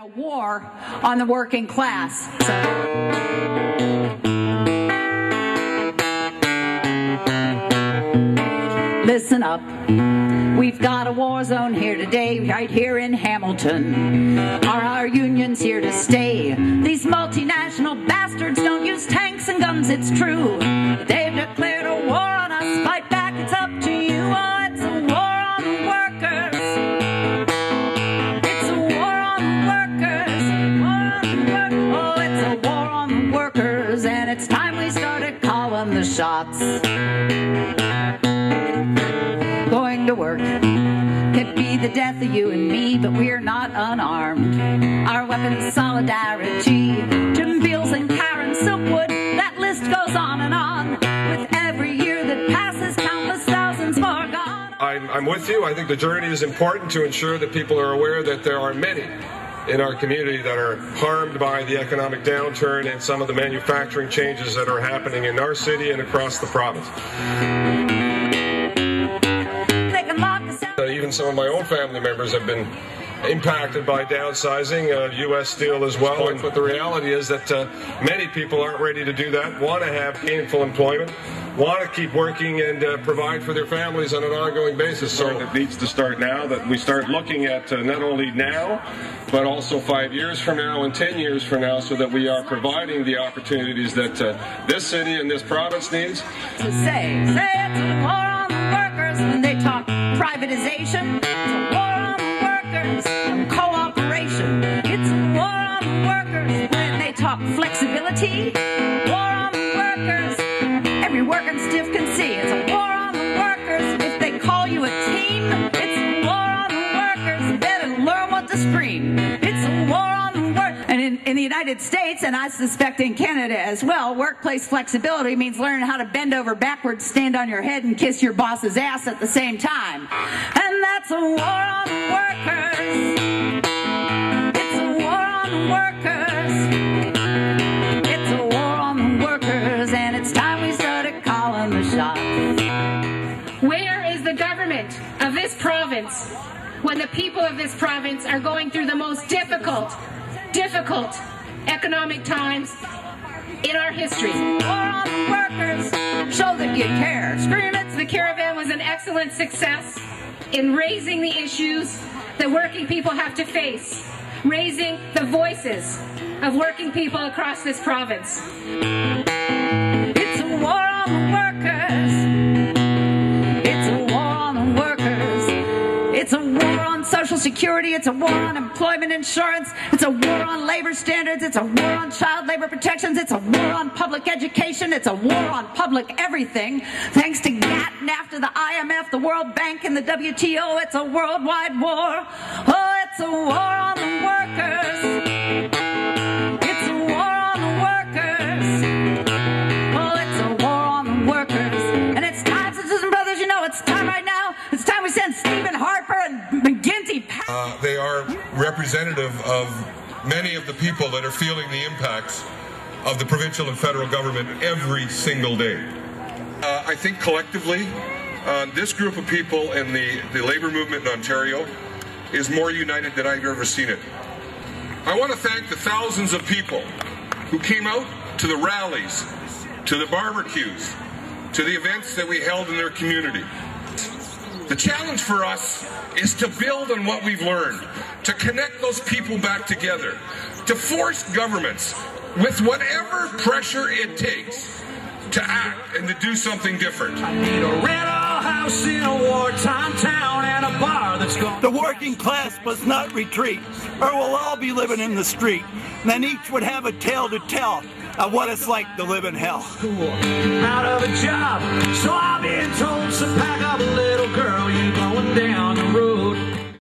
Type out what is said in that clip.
a war on the working class. Listen up. We've got a war zone here today, right here in Hamilton. Are our unions here to stay? These multinational bastards don't use tanks and guns, it's true. They've declared a war on us. Fight back, it's up to you. Oh, it's a war on the workers. It's a war on the workers. Oh, it's a war on the workers. And it's time we started calling the shots. Going to work could be the death of you and me, but we're not unarmed. Our weapons, solidarity. Jim Beals and Karen Silkwood, that list goes on and on. With every year that passes, countless thousands more gone. I'm with you. I think the journey is important to ensure that people are aware that there are many in our community that are harmed by the economic downturn and some of the manufacturing changes that are happening in our city and across the province. Even some of my own family members have been impacted by downsizing, U.S. Steel as well. But the reality is that many people aren't ready to do that, want to have gainful employment, want to keep working and provide for their families on an ongoing basis. So it needs to start now, that we start looking at not only now, but also 5 years from now and 10 years from now, so that we are providing the opportunities that this city and this province needs. To say it's a war on the workers when they talk privatization. It's a war on the workers and cooperation. It's a war on the workers when they talk flexibility. War on the workers. Every working stiff can see. It's a war on the workers. If they call you a team, it's a war on the workers. Better learn what to scream. It's a war on the workers. And in the United States, and I suspect in Canada as well, workplace flexibility means learning how to bend over backwards, stand on your head, and kiss your boss's ass at the same time. And that's a war on the workers. It's a war on the workers. It's a war on the workers, and it's time we started calling the shots. Where is the government of this province when the people of this province are going through the most difficult economic times in our history? War on the workers. Show that you care. Scream it. The caravan was an excellent success in raising the issues that working people have to face, raising the voices of working people across this province. It's a war on the workers. It's a war on the workers. It's a war on Social Security. It's a war on employment insurance. It's a war on labor standards. It's a war on child labor protections. It's a war on public education. It's a war on public everything. Thanks to GATT, NAFTA, the IMF, the World Bank, and the WTO, it's a worldwide war. Oh, it's a war on the workers. It's a war on the workers. Oh, it's a war on the workers. And it's time, sisters and brothers, you know, it's time right now. It's time we send Stephen Harper and McGinty. They are representative of many of the people that are feeling the impacts of the provincial and federal government every single day. I think collectively, this group of people and the labour movement in Ontario is more united than I've ever seen it. I want to thank the thousands of people who came out to the rallies, to the barbecues, to the events that we held in their community. The challenge for us is to build on what we've learned, to connect those people back together, to force governments with whatever pressure it takes to act and to do something different. I need a rental house in a wartime town and a bar that's gone. The working class must not retreat, or we'll all be living in the street. And then each would have a tale to tell of what it's like to live in hell. Cool. Out of a job, so I've been told, so pack up a little girl, you're going down the road.